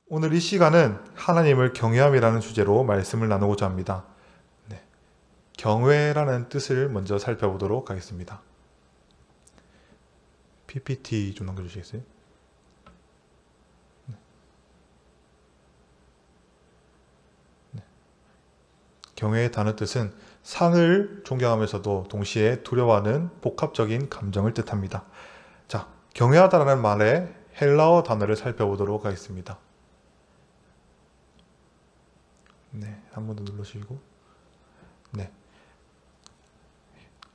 오늘 이 시간은 하나님을 경외함이라는 주제로 말씀을 나누고자 합니다. 네, 경외라는 뜻을 먼저 살펴보도록 하겠습니다. PPT 좀 넘겨주시겠어요? 네. 경외의 단어 뜻은 상을 존경하면서도 동시에 두려워하는 복합적인 감정을 뜻합니다. 자, 경외하다라는 말의 헬라어 단어를 살펴보도록 하겠습니다. 네, 한 번 더 눌러주시고. 네.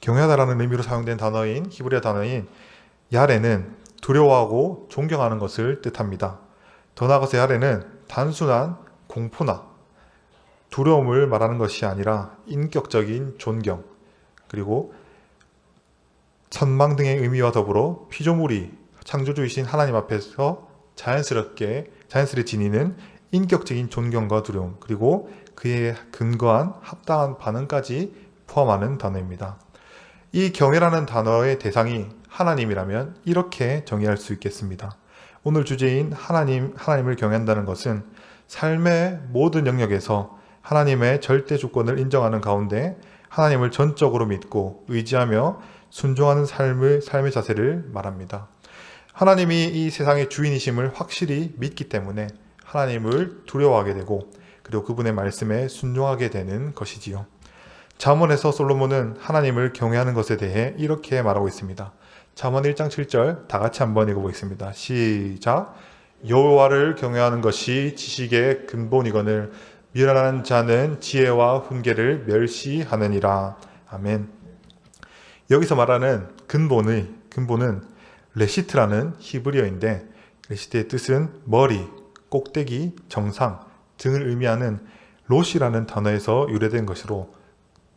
경외하다라는 의미로 사용된 단어인 히브리어 단어인 야레는 두려워하고 존경하는 것을 뜻합니다. 더 나아가서 야레는 단순한 공포나 두려움을 말하는 것이 아니라 인격적인 존경, 그리고 선망 등의 의미와 더불어 피조물이 창조주이신 하나님 앞에서 자연스레 지니는 인격적인 존경과 두려움, 그리고 그에 근거한 합당한 반응까지 포함하는 단어입니다. 이 경외라는 단어의 대상이 하나님이라면 이렇게 정의할 수 있겠습니다. 오늘 주제인 하나님을 경외한다는 것은 삶의 모든 영역에서 하나님의 절대 주권을 인정하는 가운데 하나님을 전적으로 믿고 의지하며 순종하는 삶의 자세를 말합니다. 하나님이 이 세상의 주인이심을 확실히 믿기 때문에 하나님을 두려워하게 되고 그리고 그분의 말씀에 순종하게 되는 것이지요. 잠언에서 솔로몬은 하나님을 경외하는 것에 대해 이렇게 말하고 있습니다. 잠언 1장 7절 다 같이 한번 읽어보겠습니다. 시작! 여호와를 경외하는 것이 지식의 근본이거늘 미련한 자는 지혜와 훈계를 멸시하느니라. 아멘. 여기서 말하는 근본은 레시트라는 히브리어인데 레시트의 뜻은 머리, 꼭대기, 정상 등을 의미하는 롯이라는 단어에서 유래된 것으로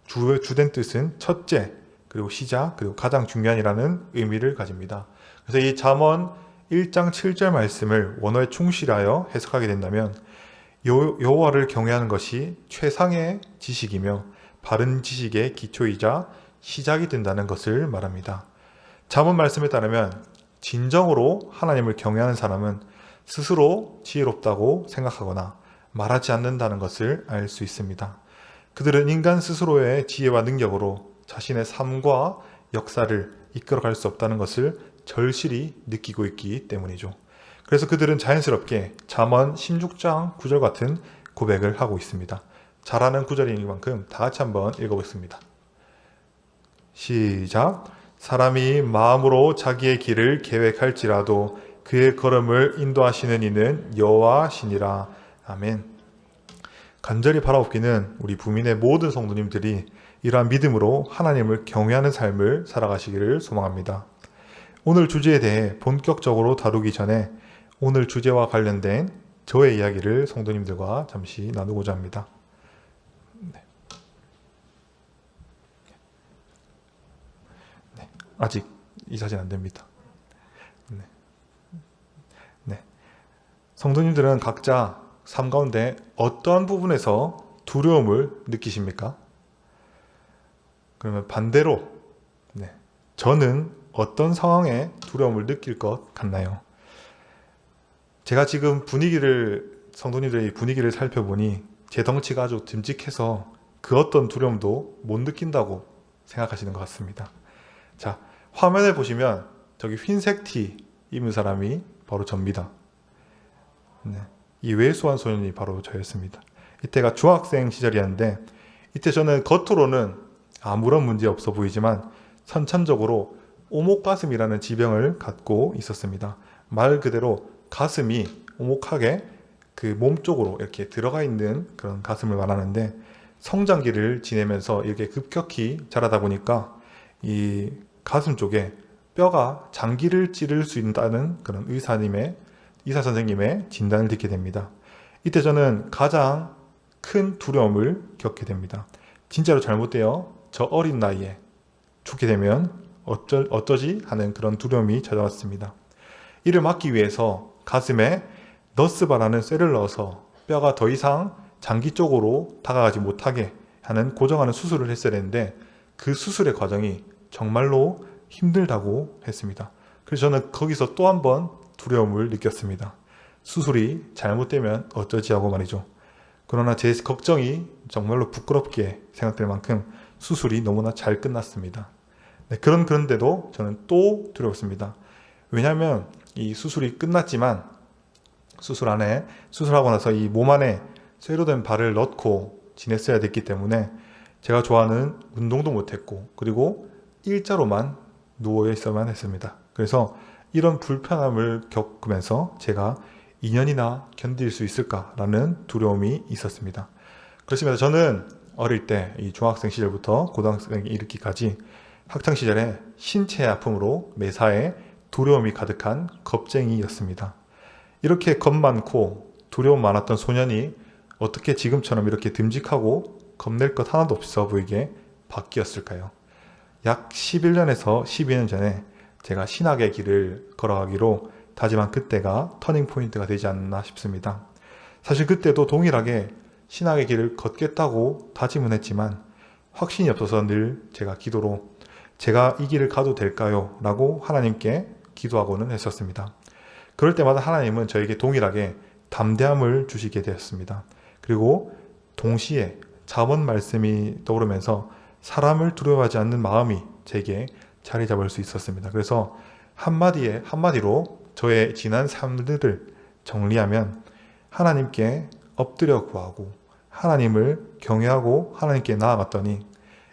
주된 뜻은 첫째, 그리고 시작, 그리고 가장 중요한이라는 의미를 가집니다. 그래서 이 잠언 1장 7절 말씀을 원어에 충실하여 해석하게 된다면 여호와를 경외하는 것이 최상의 지식이며 바른 지식의 기초이자 시작이 된다는 것을 말합니다. 잠언 말씀에 따르면 진정으로 하나님을 경외하는 사람은 스스로 지혜롭다고 생각하거나 말하지 않는다는 것을 알 수 있습니다. 그들은 인간 스스로의 지혜와 능력으로 자신의 삶과 역사를 이끌어갈 수 없다는 것을 절실히 느끼고 있기 때문이죠. 그래서 그들은 자연스럽게 잠언 16장 9절 같은 고백을 하고 있습니다. 잘하는 구절인 만큼 다 같이 한번 읽어보겠습니다. 시작! 사람이 마음으로 자기의 길을 계획할지라도 그의 걸음을 인도하시는 이는 여호와시니라. 아멘. 간절히 바라옵기는 우리 부민의 모든 성도님들이 이러한 믿음으로 하나님을 경외하는 삶을 살아가시기를 소망합니다. 오늘 주제에 대해 본격적으로 다루기 전에 오늘 주제와 관련된 저의 이야기를 성도님들과 잠시 나누고자 합니다. 네. 아직 이 사진 안 됩니다. 네. 성도님들은 각자 삶 가운데 어떠한 부분에서 두려움을 느끼십니까? 그러면 반대로 저는 어떤 상황에 두려움을 느낄 것 같나요? 제가 지금 성도님들의 분위기를 살펴보니 제 덩치가 아주 듬직해서 그 어떤 두려움도 못 느낀다고 생각하시는 것 같습니다. 자, 화면에 보시면 저기 흰색 티 입은 사람이 바로 접니다. 이 왜소한 소년이 바로 저였습니다. 이때가 중학생 시절이었는데 이때 저는 겉으로는 아무런 문제 없어 보이지만 선천적으로 오목가슴이라는 지병을 갖고 있었습니다. 말 그대로 가슴이 오목하게 그 몸 쪽으로 이렇게 들어가 있는 그런 가슴을 말하는데 성장기를 지내면서 이렇게 급격히 자라다 보니까 이 가슴 쪽에 뼈가 장기를 찌를 수 있다는 그런 의사 선생님의 진단을 듣게 됩니다. 이때 저는 가장 큰 두려움을 겪게 됩니다. 진짜로 잘못되어 저 어린 나이에 죽게 되면 어쩌지 하는 그런 두려움이 찾아왔습니다. 이를 막기 위해서 가슴에 너스바라는 쇠를 넣어서 뼈가 더 이상 장기 쪽으로 다가가지 못하게 하는 고정하는 수술을 했어야 했는데 그 수술의 과정이 정말로 힘들다고 했습니다. 그래서 저는 거기서 또 한 번 두려움을 느꼈습니다. 수술이 잘못되면 어쩌지 하고 말이죠. 그러나 제 걱정이 정말로 부끄럽게 생각될 만큼 수술이 너무나 잘 끝났습니다. 네, 그런데도 저는 또 두렵습니다. 왜냐하면 이 수술이 끝났지만 수술하고 나서 이 몸 안에 쇠로 된 발을 넣고 지냈어야 됐기 때문에 제가 좋아하는 운동도 못했고, 그리고 일자로만 누워 있어야만 했습니다. 그래서 이런 불편함을 겪으면서 제가 2년이나 견딜 수 있을까라는 두려움이 있었습니다. 그렇습니다. 저는 어릴 때 이 중학생 시절부터 고등학생에 이르기까지 학창 시절에 신체의 아픔으로 매사에 두려움이 가득한 겁쟁이였습니다. 이렇게 겁 많고 두려움 많았던 소년이 어떻게 지금처럼 이렇게 듬직하고 겁낼 것 하나도 없어 보이게 바뀌었을까요? 약 11년에서 12년 전에 제가 신학의 길을 걸어가기로 다짐한 그때가 터닝 포인트가 되지 않나 싶습니다. 사실 그때도 동일하게 신학의 길을 걷겠다고 다짐은 했지만 확신이 없어서 늘 제가 기도로 제가 이 길을 가도 될까요? 라고 하나님께 기도하고는 했었습니다. 그럴 때마다 하나님은 저에게 동일하게 담대함을 주시게 되었습니다. 그리고 동시에 잠언 말씀이 떠오르면서 사람을 두려워하지 않는 마음이 제게 자리 잡을 수 있었습니다. 그래서 한마디로 저의 지난 삶들을 정리하면 하나님께 엎드려 구하고 하나님을 경외하고 하나님께 나아갔더니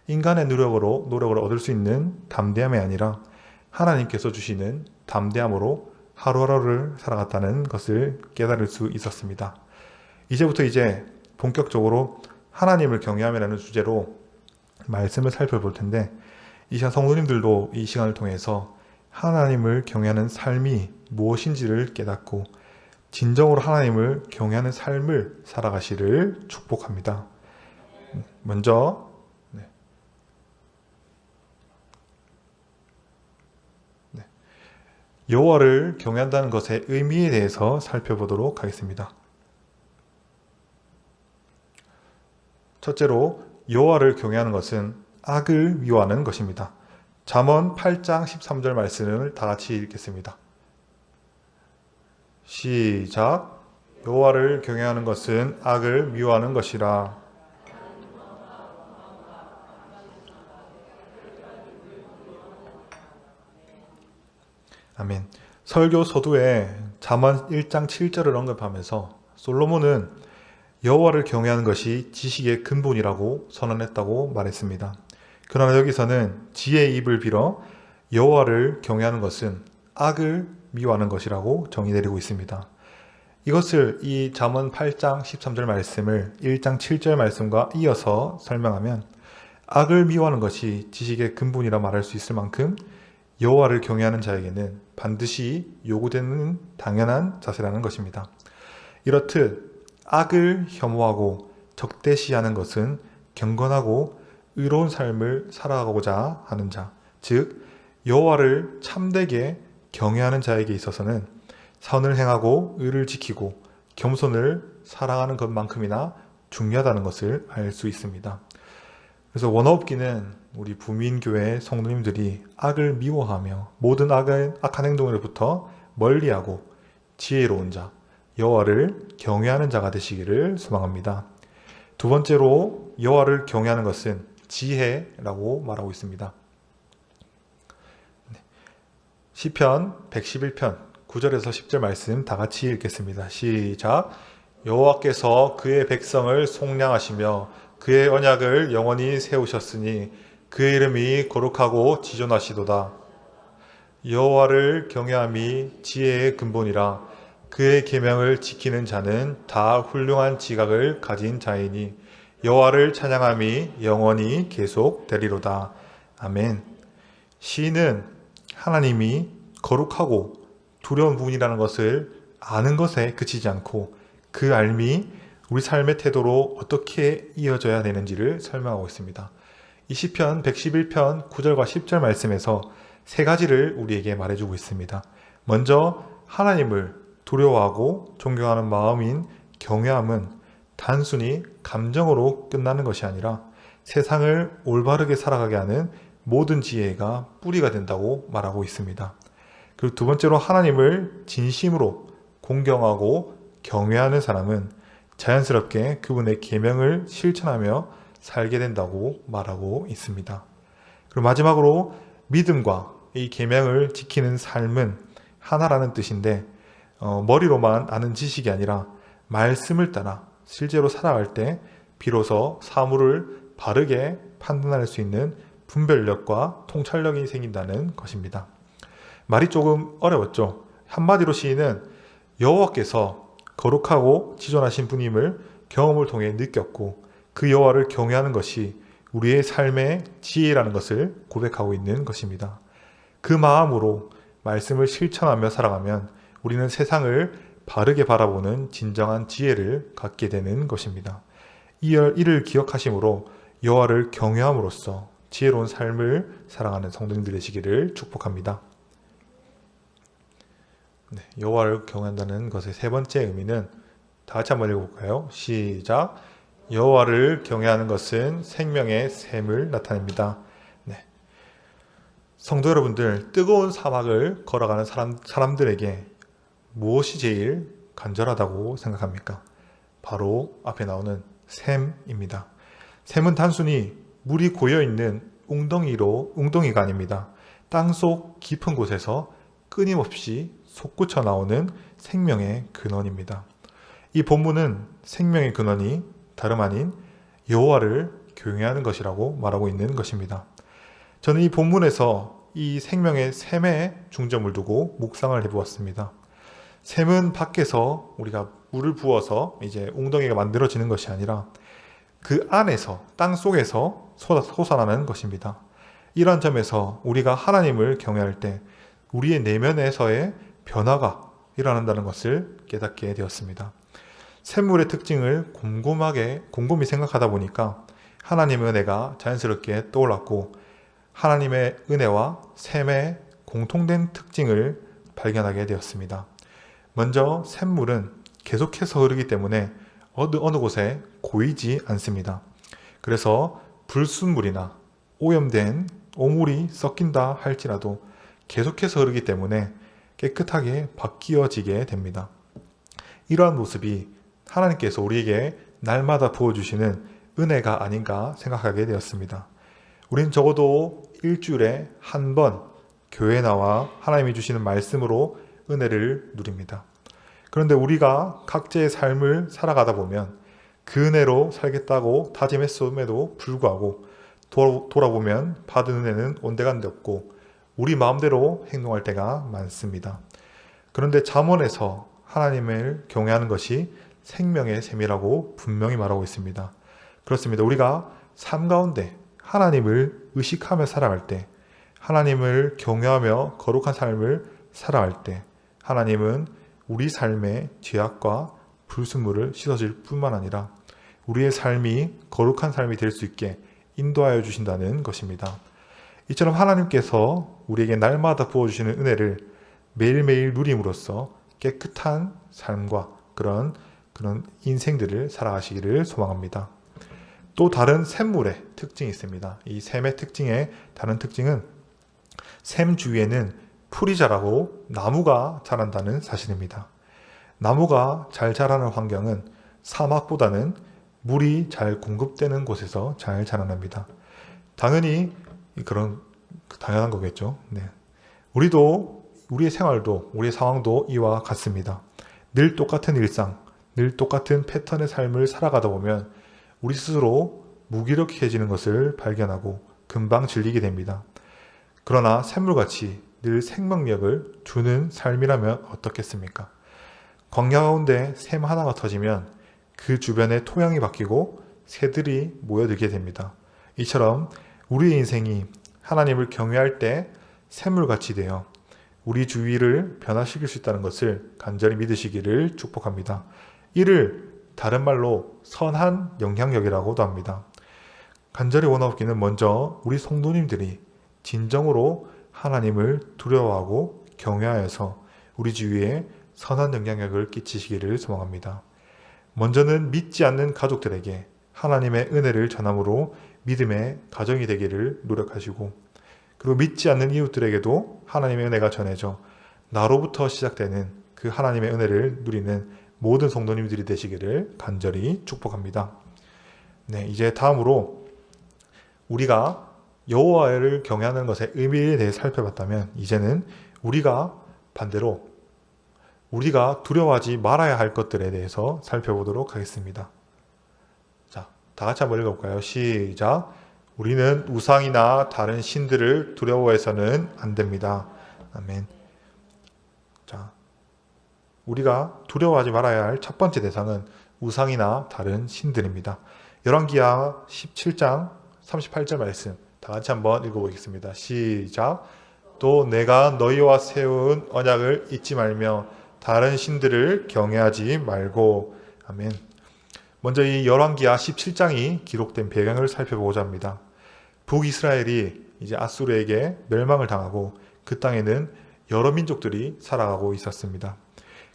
인간의 노력을 얻을 수 있는 담대함이 아니라 하나님께서 주시는 담대함으로 하루하루를 살아갔다는 것을 깨달을 수 있었습니다. 이제부터 본격적으로 하나님을 경외함이라는 주제로 말씀을 살펴볼 텐데, 이 시간 성도님들도 이 시간을 통해서 하나님을 경외하는 삶이 무엇인지를 깨닫고 진정으로 하나님을 경외하는 삶을 살아가시를 축복합니다. 먼저 여호와를 경외한다는 것의 의미에 대해서 살펴보도록 하겠습니다. 첫째로 여호와를 경외하는 것은 악을 미워하는 것입니다. 잠언 8장 13절 말씀을 다 같이 읽겠습니다. 시작. 여호와를 경외하는 것은 악을 미워하는 것이라. 아멘. 설교 서두에 잠언 1장 7절을 언급하면서 솔로몬은 여호와를 경외하는 것이 지식의 근본이라고 선언했다고 말했습니다. 그러나 여기서는 지혜의 입을 빌어 여호와를 경외하는 것은 악을 미워하는 것이라고 정의 내리고 있습니다. 이것을 이 잠언 8장 13절 말씀을 1장 7절 말씀과 이어서 설명하면 악을 미워하는 것이 지식의 근본이라 말할 수 있을 만큼 여호와를 경외하는 자에게는 반드시 요구되는 당연한 자세라는 것입니다. 이렇듯 악을 혐오하고 적대시하는 것은 경건하고 의로운 삶을 살아가고자 하는 자, 즉 여호와를 참되게 경외하는 자에게 있어서는 선을 행하고 의를 지키고 겸손을 사랑하는 것만큼이나 중요하다는 것을 알 수 있습니다. 그래서 원어업기는 우리 부민교회 성도님들이 악을 미워하며 모든 악한 행동으로부터 멀리하고 지혜로운 자, 여호와를 경외하는 자가 되시기를 소망합니다. 두 번째로 여호와를 경외하는 것은 지혜라고 말하고 있습니다. 시편 111편 9절에서 10절 말씀 다 같이 읽겠습니다. 시작. 여호와께서 그의 백성을 속량하시며 그의 언약을 영원히 세우셨으니 그의 이름이 거룩하고 지존하시도다. 여호와를 경외함이 지혜의 근본이라. 그의 계명을 지키는 자는 다 훌륭한 지각을 가진 자이니 여호와를 찬양함이 영원히 계속되리로다. 아멘. 시인은 하나님이 거룩하고 두려운 분이라는 것을 아는 것에 그치지 않고 그 알미 우리 삶의 태도로 어떻게 이어져야 되는지를 설명하고 있습니다. 이 시편 111편 9절과 10절 말씀에서 세 가지를 우리에게 말해주고 있습니다. 먼저 하나님을 두려워하고 존경하는 마음인 경외함은 단순히 감정으로 끝나는 것이 아니라 세상을 올바르게 살아가게 하는 모든 지혜가 뿌리가 된다고 말하고 있습니다. 그리고 두 번째로 하나님을 진심으로 공경하고 경외하는 사람은 자연스럽게 그분의 계명을 실천하며 살게 된다고 말하고 있습니다. 그리고 마지막으로 믿음과 이 계명을 지키는 삶은 하나라는 뜻인데 머리로만 아는 지식이 아니라 말씀을 따라 실제로 살아갈 때 비로소 사물을 바르게 판단할 수 있는 분별력과 통찰력이 생긴다는 것입니다. 말이 조금 어려웠죠. 한마디로 시인은 여호와께서 거룩하고 지존하신 분임을 경험을 통해 느꼈고 그 여호와를 경외하는 것이 우리의 삶의 지혜라는 것을 고백하고 있는 것입니다. 그 마음으로 말씀을 실천하며 살아가면 우리는 세상을 바르게 바라보는 진정한 지혜를 갖게 되는 것입니다. 이를 기억하심으로 여호와를 경외함으로써 지혜로운 삶을 살아가는 성도님들 되시기를 축복합니다. 여호와를 경외한다는 것의 세 번째 의미는 다 같이 한번 읽어볼까요? 시작! 여호와를 경외하는 것은 생명의 샘을 나타냅니다. 성도 여러분들, 뜨거운 사막을 걸어가는 사람들에게 무엇이 제일 간절하다고 생각합니까? 바로 앞에 나오는 샘입니다. 샘은 단순히 물이 고여있는 웅덩이가 아닙니다. 땅속 깊은 곳에서 끊임없이 솟구쳐 나오는 생명의 근원입니다. 이 본문은 생명의 근원이 다름 아닌 여호와를 경외하는 것이라고 말하고 있는 것입니다. 저는 이 본문에서 이 생명의 샘에 중점을 두고 묵상을 해보았습니다. 샘은 밖에서 우리가 물을 부어서 이제 웅덩이가 만들어지는 것이 아니라 그 안에서 땅 속에서 솟아나는 것입니다. 이러한 점에서 우리가 하나님을 경외할 때 우리의 내면에서의 변화가 일어난다는 것을 깨닫게 되었습니다. 샘물의 특징을 곰곰이 생각하다 보니까 하나님의 은혜가 자연스럽게 떠올랐고 하나님의 은혜와 샘의 공통된 특징을 발견하게 되었습니다. 먼저 샘물은 계속해서 흐르기 때문에 어느 곳에 고이지 않습니다. 그래서 불순물이나 오염된 오물이 섞인다 할지라도 계속해서 흐르기 때문에 깨끗하게 바뀌어지게 됩니다. 이러한 모습이 하나님께서 우리에게 날마다 부어주시는 은혜가 아닌가 생각하게 되었습니다. 우린 적어도 일주일에 한 번 교회에 나와 하나님이 주시는 말씀으로 은혜를 누립니다. 그런데 우리가 각자의 삶을 살아가다 보면 그 은혜로 살겠다고 다짐했음에도 불구하고 돌아보면 받은 은혜는 온데간데 없고 우리 마음대로 행동할 때가 많습니다. 그런데 잠언에서 하나님을 경외하는 것이 생명의 샘이라고 분명히 말하고 있습니다. 그렇습니다. 우리가 삶 가운데 하나님을 의식하며 살아갈 때, 하나님을 경외하며 거룩한 삶을 살아갈 때 하나님은 우리 삶의 죄악과 불순물을 씻어줄 뿐만 아니라 우리의 삶이 거룩한 삶이 될 수 있게 인도하여 주신다는 것입니다. 이처럼 하나님께서 우리에게 날마다 부어주시는 은혜를 매일매일 누림으로써 깨끗한 삶과 그런 인생들을 살아가시기를 소망합니다. 또 다른 샘물의 특징이 있습니다. 이 샘의 특징의 다른 특징은 샘 주위에는 풀이 자라고 나무가 자란다는 사실입니다. 나무가 잘 자라는 환경은 사막보다는 물이 잘 공급되는 곳에서 잘 자라납니다. 당연히 당연한 거겠죠. 우리도 우리의 생활도 우리의 상황도 이와 같습니다. 늘 똑같은 일상, 늘 똑같은 패턴의 삶을 살아가다 보면 우리 스스로 무기력해지는 것을 발견하고 금방 질리게 됩니다. 그러나 샘물같이 늘 생명력을 주는 삶이라면 어떻겠습니까? 광야 가운데 샘 하나가 터지면 그 주변의 토양이 바뀌고 새들이 모여들게 됩니다. 이처럼 우리의 인생이 하나님을 경외할 때 샘물같이 되어 우리 주위를 변화시킬 수 있다는 것을 간절히 믿으시기를 축복합니다. 이를 다른 말로 선한 영향력이라고도 합니다. 간절히 원하옵기는 먼저 우리 성도님들이 진정으로 하나님을 두려워하고 경외하여서 우리 주위에 선한 영향력을 끼치시기를 소망합니다. 먼저는 믿지 않는 가족들에게 하나님의 은혜를 전함으로 믿음의 가정이 되기를 노력하시고, 그리고 믿지 않는 이웃들에게도 하나님의 은혜가 전해져 나로부터 시작되는 그 하나님의 은혜를 누리는 모든 성도님들이 되시기를 간절히 축복합니다. 네, 이제 다음으로 우리가 여호와를 경외하는 것의 의미에 대해 살펴봤다면, 이제는 우리가 반대로 우리가 두려워하지 말아야 할 것들에 대해서 살펴보도록 하겠습니다. 자, 다 같이 한번 읽어볼까요? 시작. 우리는 우상이나 다른 신들을 두려워해서는 안 됩니다. 아멘. 자, 우리가 두려워하지 말아야 할 첫 번째 대상은 우상이나 다른 신들입니다. 열왕기하 17장 38절 말씀 다 같이 한번 읽어보겠습니다. 시작. 또 내가 너희와 세운 언약을 잊지 말며 다른 신들을 경외하지 말고. 아멘. 먼저 이 열왕기하 17장이 기록된 배경을 살펴보고자 합니다. 북이스라엘이 이제 아수르에게 멸망을 당하고 그 땅에는 여러 민족들이 살아가고 있었습니다.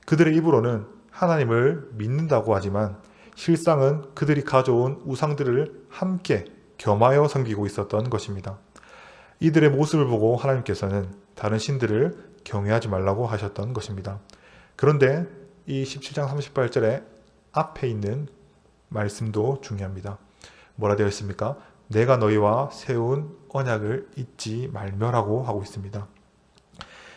그들의 입으로는 하나님을 믿는다고 하지만 실상은 그들이 가져온 우상들을 함께 겸하여 섬기고 있었던 것입니다. 이들의 모습을 보고 하나님께서는 다른 신들을 경외하지 말라고 하셨던 것입니다. 그런데 이 17장 38절에 앞에 있는 말씀도 중요합니다. 뭐라 되어 있습니까? 내가 너희와 세운 언약을 잊지 말며라고 하고 있습니다.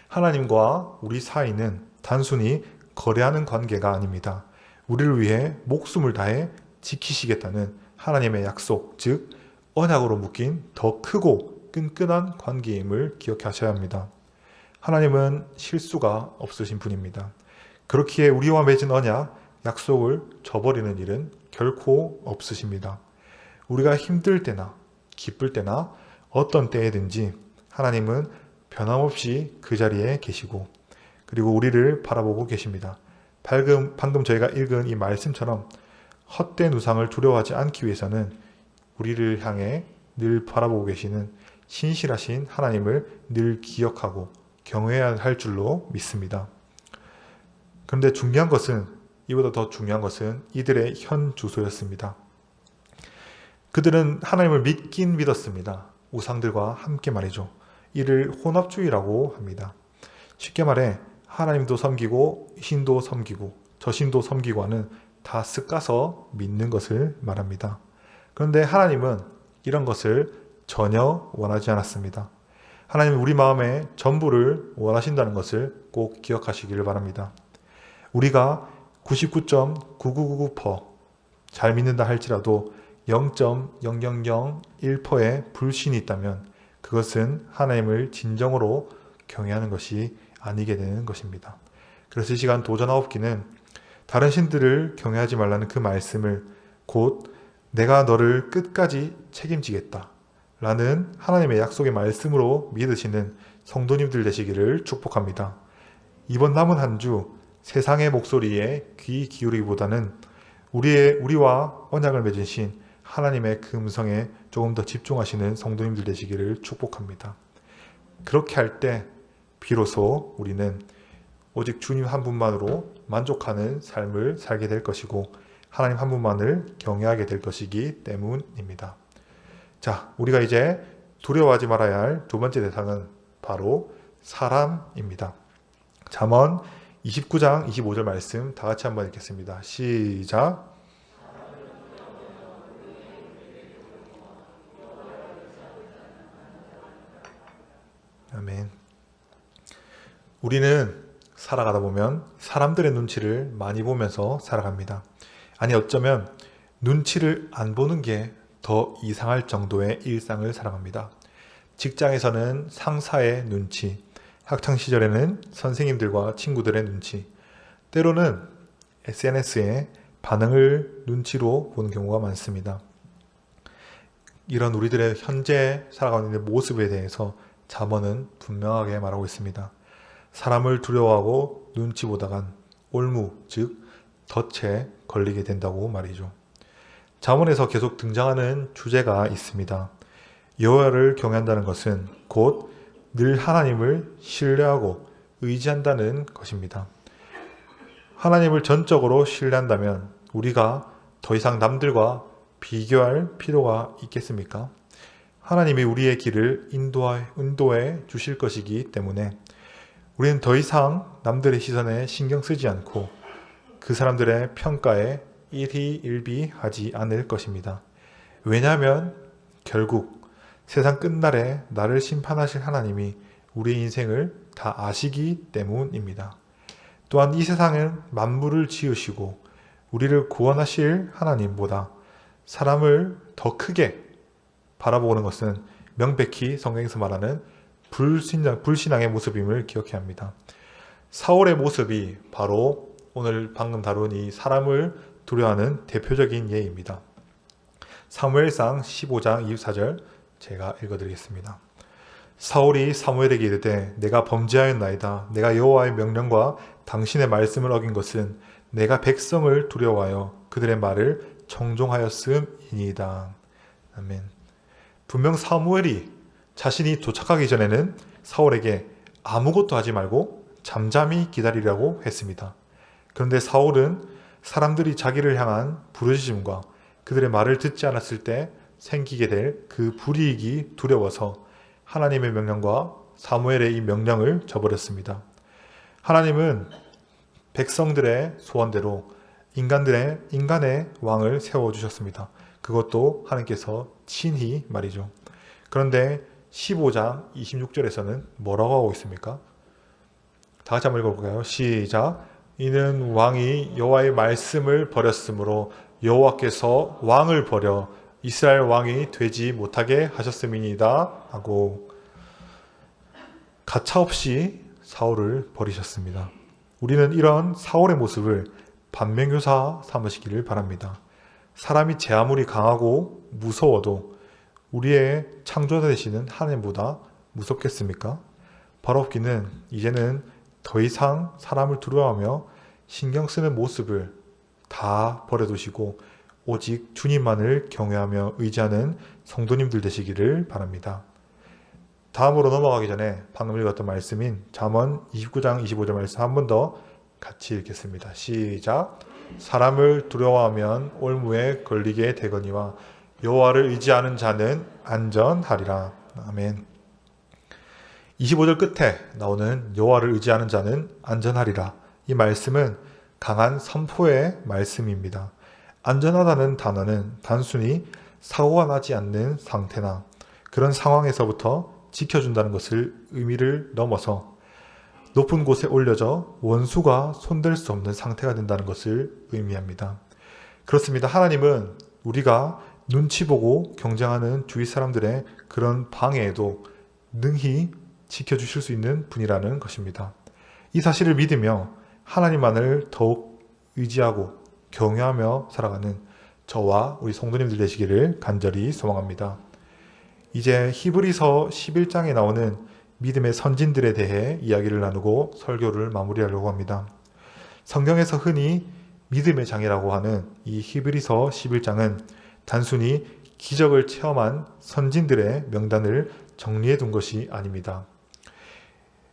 하나님과 우리 사이는 단순히 거래하는 관계가 아닙니다. 우리를 위해 목숨을 다해 지키시겠다는 하나님의 약속, 즉 언약으로 묶인 더 크고 끈끈한 관계임을 기억하셔야 합니다. 하나님은 실수가 없으신 분입니다. 그렇기에 우리와 맺은 언약, 약속을 저버리는 일은 결코 없으십니다. 우리가 힘들 때나 기쁠 때나 어떤 때에든지 하나님은 변함없이 그 자리에 계시고, 그리고 우리를 바라보고 계십니다. 방금 저희가 읽은 이 말씀처럼 헛된 우상을 두려워하지 않기 위해서는 우리를 향해 늘 바라보고 계시는 신실하신 하나님을 늘 기억하고 경외해야 할 줄로 믿습니다. 그런데 중요한 것은, 이보다 더 중요한 것은 이들의 현 주소였습니다. 그들은 하나님을 믿긴 믿었습니다. 우상들과 함께 말이죠. 이를 혼합주의라고 합니다. 쉽게 말해 하나님도 섬기고 신도 섬기고 저 신도 섬기고 하는 다 쓱가서 믿는 것을 말합니다. 그런데 하나님은 이런 것을 전혀 원하지 않았습니다. 하나님은 우리 마음의 전부를 원하신다는 것을 꼭 기억하시기를 바랍니다. 우리가 99.9999% 잘 믿는다 할지라도 0.0001%의 불신이 있다면 그것은 하나님을 진정으로 경외하는 것이 아니게 되는 것입니다. 그래서 이 시간 도전 9기는 다른 신들을 경외하지 말라는 그 말씀을 곧 내가 너를 끝까지 책임지겠다 라는 하나님의 약속의 말씀으로 믿으시는 성도님들 되시기를 축복합니다. 이번 남은 한 주 세상의 목소리에 귀 기울이기보다는 우리와 언약을 맺으신 하나님의 그 음성에 조금 더 집중하시는 성도님들 되시기를 축복합니다. 그렇게 할 때 비로소 우리는 오직 주님 한 분만으로 만족하는 삶을 살게 될 것이고 하나님 한 분만을 경외하게 될 것이기 때문입니다. 자, 우리가 이제 두려워하지 말아야 할 두 번째 대상은 바로 사람입니다. 잠언 29장 25절 말씀 다 같이 한번 읽겠습니다. 시작. 아멘. 우리는 살아가다 보면 사람들의 눈치를 많이 보면서 살아갑니다. 아니 어쩌면 눈치를 안 보는 게 더 이상할 정도의 일상을 살아갑니다. 직장에서는 상사의 눈치, 학창시절에는 선생님들과 친구들의 눈치, 때로는 SNS의 반응을 눈치로 보는 경우가 많습니다. 이런 우리들의 현재 살아가고 있는 모습에 대해서 잠언은 분명하게 말하고 있습니다. 사람을 두려워하고 눈치 보다간 올무, 즉 덫에 걸리게 된다고 말이죠. 잠언에서 계속 등장하는 주제가 있습니다. 여호와를 경외한다는 것은 곧 늘 하나님을 신뢰하고 의지한다는 것입니다. 하나님을 전적으로 신뢰한다면 우리가 더 이상 남들과 비교할 필요가 있겠습니까? 하나님이 우리의 길을 인도해 주실 것이기 때문에 우리는 더 이상 남들의 시선에 신경 쓰지 않고 그 사람들의 평가에 일희일비하지 않을 것입니다. 왜냐하면 결국 세상 끝날에 나를 심판하실 하나님이 우리의 인생을 다 아시기 때문입니다. 또한 이 세상은 만물을 지으시고 우리를 구원하실 하나님보다 사람을 더 크게 바라보는 것은 명백히 성경에서 말하는 불신앙의 모습임을 기억해야 합니다. 사울의 모습이 바로 오늘 방금 다룬 이 사람을 두려워하는 대표적인 예입니다. 사무엘상 15장 24절 제가 읽어드리겠습니다. 사울이 사무엘에게 이르되 내가 범죄하였나이다. 내가 여호와의 명령과 당신의 말씀을 어긴 것은 내가 백성을 두려워하여 그들의 말을 청종하였음이니이다. 아멘. 분명 사무엘이 자신이 도착하기 전에는 사울에게 아무것도 하지 말고 잠잠히 기다리라고 했습니다. 그런데 사울은 사람들이 자기를 향한 부르짖음과 그들의 말을 듣지 않았을 때 생기게 될 그 불이익이 두려워서 하나님의 명령과 사무엘의 이 명령을 저버렸습니다. 하나님은 백성들의 소원대로 인간의 왕을 세워주셨습니다. 그것도 하나님께서 친히 말이죠. 그런데 15장 26절에서는 뭐라고 하고 있습니까? 다 같이 한번 읽어볼까요? 시작. 이는 왕이 여호와의 말씀을 버렸으므로 여호와께서 왕을 버려 이스라엘 왕이 되지 못하게 하셨음이니이다 하고 가차없이 사울을 버리셨습니다. 우리는 이런 사울의 모습을 반면교사 삼으시기를 바랍니다. 사람이 제 아무리 강하고 무서워도 우리의 창조자 되시는 하나님보다 무섭겠습니까? 바로없기는 이제는 더 이상 사람을 두려워하며 신경 쓰는 모습을 다 버려두시고 오직 주님만을 경외하며 의지하는 성도님들 되시기를 바랍니다. 다음으로 넘어가기 전에 방금 읽었던 말씀인 잠언 29장 25절 말씀 한 번 더 같이 읽겠습니다. 시작. 사람을 두려워하면 올무에 걸리게 되거니와 여호와를 의지하는 자는 안전하리라. 아멘. 25절 끝에 나오는 여호와를 의지하는 자는 안전하리라. 이 말씀은 강한 선포의 말씀입니다. 안전하다는 단어는 단순히 사고가 나지 않는 상태나 그런 상황에서부터 지켜준다는 것을 의미를 넘어서 높은 곳에 올려져 원수가 손댈 수 없는 상태가 된다는 것을 의미합니다. 그렇습니다. 하나님은 우리가 눈치 보고 경쟁하는 주위 사람들의 그런 방해에도 능히 지켜주실 수 있는 분이라는 것입니다. 이 사실을 믿으며 하나님만을 더욱 의지하고 경외하며 살아가는 저와 우리 성도님들 되시기를 간절히 소망합니다. 이제 히브리서 11장에 나오는 믿음의 선진들에 대해 이야기를 나누고 설교를 마무리하려고 합니다. 성경에서 흔히 믿음의 장이라고 하는 이 히브리서 11장은 단순히 기적을 체험한 선진들의 명단을 정리해 둔 것이 아닙니다.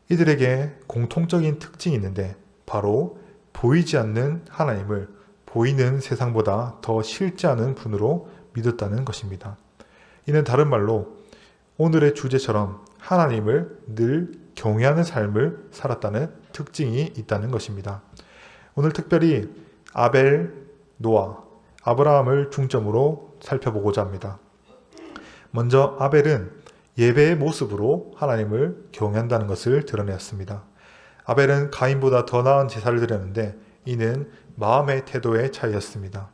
이들에게 공통적인 특징이 있는데 바로 보이지 않는 하나님을 보이는 세상보다 더 실제하는 분으로 믿었다는 것입니다. 이는 다른 말로 오늘의 주제처럼 하나님을 늘 경외하는 삶을 살았다는 특징이 있다는 것입니다. 오늘 특별히 아벨, 노아, 아브라함을 중점으로 살펴보고자 합니다. 먼저 아벨은 예배의 모습으로 하나님을 경외한다는 것을 드러내었습니다. 아벨은 가인보다 더 나은 제사를 드렸는데 이는 마음의 태도의 차이였습니다.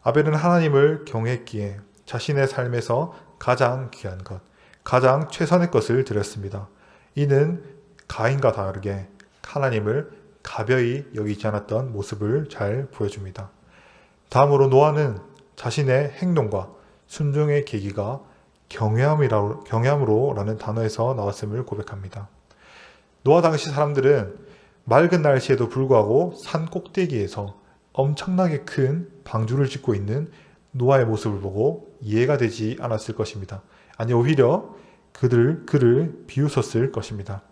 아벨은 하나님을 경외했기에 자신의 삶에서 가장 귀한 것, 가장 최선의 것을 드렸습니다. 이는 가인과 다르게 하나님을 가벼이 여기지 않았던 모습을 잘 보여줍니다. 다음으로 노아는 자신의 행동과 순종의 계기가 경외함으로라는 단어에서 나왔음을 고백합니다. 노아 당시 사람들은 맑은 날씨에도 불구하고 산 꼭대기에서 엄청나게 큰 방주를 짓고 있는 노아의 모습을 보고 이해가 되지 않았을 것입니다. 아니 오히려 그를 비웃었을 것입니다.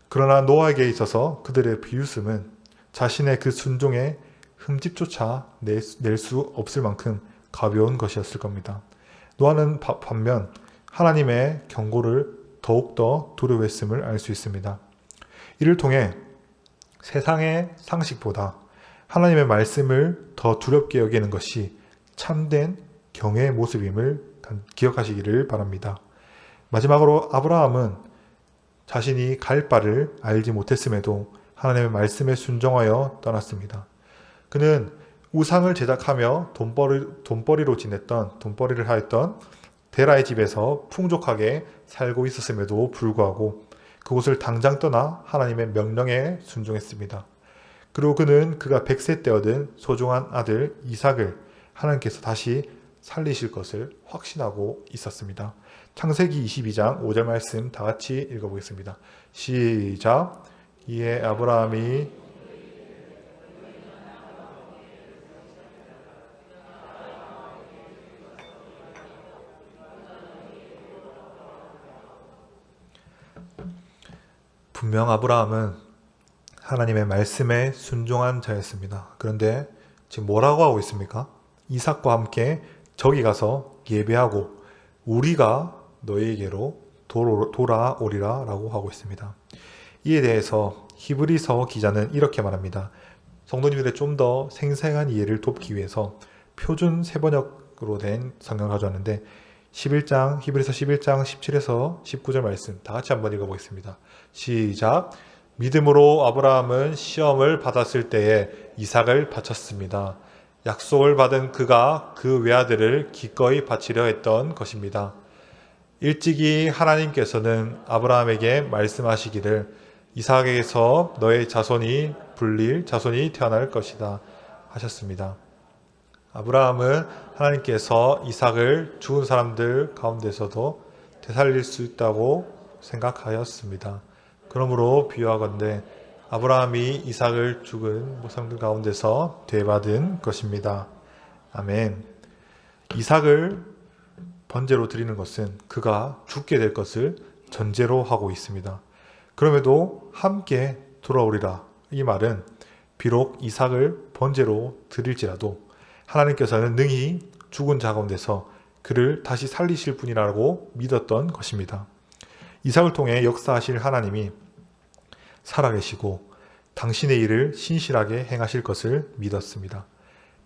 그러나 노아에게 있어서 그들의 비웃음은 자신의 그 순종에 흠집조차 낼 수 없을 만큼 가벼운 것이었을 겁니다. 노아는 반면 하나님의 경고를 더욱더 두려워했음을 알 수 있습니다. 이를 통해 세상의 상식보다 하나님의 말씀을 더 두렵게 여기는 것이 참된 경외의 모습임을 기억하시기를 바랍니다. 마지막으로 아브라함은 자신이 갈 바를 알지 못했음에도 하나님의 말씀에 순종하여 떠났습니다. 그는 우상을 제작하며 돈벌이로 지냈던, 돈벌이를 하였던 데라의 집에서 풍족하게 살고 있었음에도 불구하고 그곳을 당장 떠나 하나님의 명령에 순종했습니다. 그리고 그는 그가 100세 때 얻은 소중한 아들 이삭을 하나님께서 다시 살리실 것을 확신하고 있었습니다. 창세기 22장 5절 말씀 다 같이 읽어보겠습니다. 시작. 이에 아브라함이 분명 아브라함은 하나님의 말씀에 순종한 자였습니다. 그런데 지금 뭐라고 하고 있습니까? 이삭과 함께 저기 가서 예배하고 우리가 너희에게로 돌아오리라 라고 하고 있습니다. 이에 대해서 히브리서 기자는 이렇게 말합니다. 성도님들의 좀 더 생생한 이해를 돕기 위해서 표준 세번역으로 된 성경을 가져왔는데 히브리서 11장 17에서 19절 말씀 다 같이 한번 읽어보겠습니다. 시작. 믿음으로 아브라함은 시험을 받았을 때에 이삭을 바쳤습니다. 약속을 받은 그가 그 외아들을 기꺼이 바치려 했던 것입니다. 일찍이 하나님께서는 아브라함에게 말씀하시기를 이삭에게서 너의 자손이 불릴 자손이 태어날 것이다 하셨습니다. 아브라함은 하나님께서 이삭을 죽은 사람들 가운데서도 되살릴 수 있다고 생각하였습니다. 그러므로 비유하건대 아브라함이 이삭을 죽은 사람들 가운데서 되받은 것입니다. 아멘. 이삭을 번제로 드리는 것은 그가 죽게 될 것을 전제로 하고 있습니다. 그럼에도 함께 돌아오리라. 이 말은 비록 이삭을 번제로 드릴지라도 하나님께서는 능히 죽은 자 가운데서 그를 다시 살리실 분이라고 믿었던 것입니다. 이삭을 통해 역사하실 하나님이 살아계시고 당신의 일을 신실하게 행하실 것을 믿었습니다.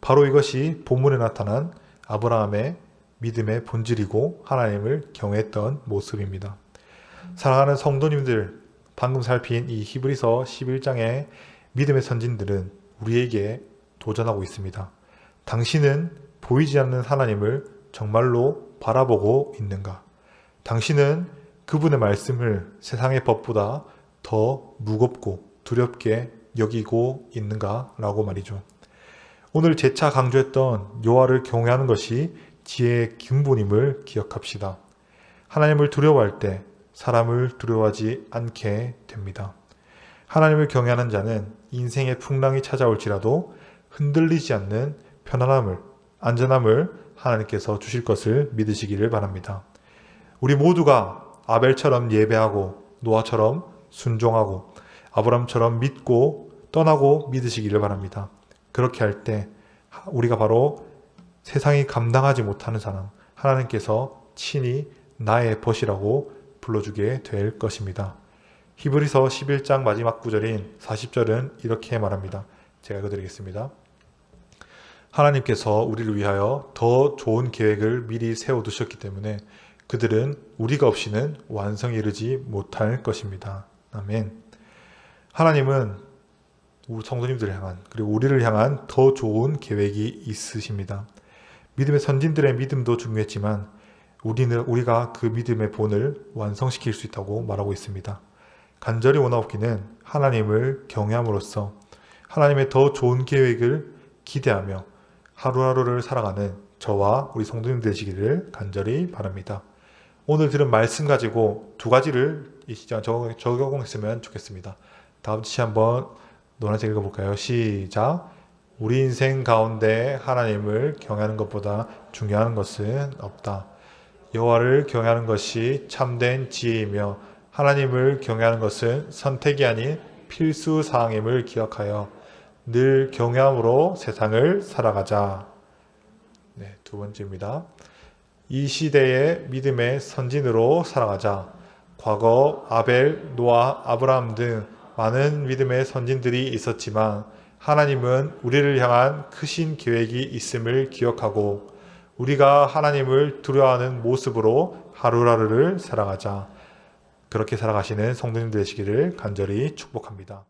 바로 이것이 본문에 나타난 아브라함의 믿음의 본질이고 하나님을 경외했던 모습입니다. 사랑하는 성도님들, 방금 살핀 이 히브리서 11장의 믿음의 선진들은 우리에게 도전하고 있습니다. 당신은 보이지 않는 하나님을 정말로 바라보고 있는가? 당신은 그분의 말씀을 세상의 법보다 더 무겁고 두렵게 여기고 있는가? 라고 말이죠. 오늘 재차 강조했던 여호와를 경외하는 것이 지혜의 근본임을 기억합시다. 하나님을 두려워할 때 사람을 두려워하지 않게 됩니다. 하나님을 경외하는 자는 인생의 풍랑이 찾아올지라도 흔들리지 않는 편안함을, 안전함을 하나님께서 주실 것을 믿으시기를 바랍니다. 우리 모두가 아벨처럼 예배하고 노아처럼 순종하고 아브람처럼 믿고 떠나고 믿으시기를 바랍니다. 그렇게 할 때 우리가 바로 세상이 감당하지 못하는 사람, 하나님께서 친히 나의 벗이라고 불러주게 될 것입니다. 히브리서 11장 마지막 구절인 40절은 이렇게 말합니다. 제가 읽어드리겠습니다. 하나님께서 우리를 위하여 더 좋은 계획을 미리 세워두셨기 때문에 그들은 우리가 없이는 완성에 이르지 못할 것입니다. 아멘. 하나님은 우리 성도님들을 향한 그리고 우리를 향한 더 좋은 계획이 있으십니다. 믿음의 선진들의 믿음도 중요했지만 우리가 그 믿음의 본을 완성시킬 수 있다고 말하고 있습니다. 간절히 원하옵기는 하나님을 경외함으로써 하나님의 더 좋은 계획을 기대하며 하루하루를 살아가는 저와 우리 성도님 되시기를 간절히 바랍니다. 오늘 들은 말씀 가지고 두 가지를 이 시간 적용했으면 좋겠습니다. 다음 주에 한번 노란색 읽어볼까요? 시작. 우리 인생 가운데 하나님을 경외하는 것보다 중요한 것은 없다. 여호와를 경외하는 것이 참된 지혜이며 하나님을 경외하는 것은 선택이 아닌 필수 사항임을 기억하여 늘 경외함으로 세상을 살아가자. 네, 두 번째입니다. 이 시대의 믿음의 선진으로 살아가자. 과거 아벨, 노아, 아브라함 등 많은 믿음의 선진들이 있었지만 하나님은 우리를 향한 크신 계획이 있음을 기억하고 우리가 하나님을 두려워하는 모습으로 하루하루를 살아가자. 그렇게 살아가시는 성도님 되시기를 간절히 축복합니다.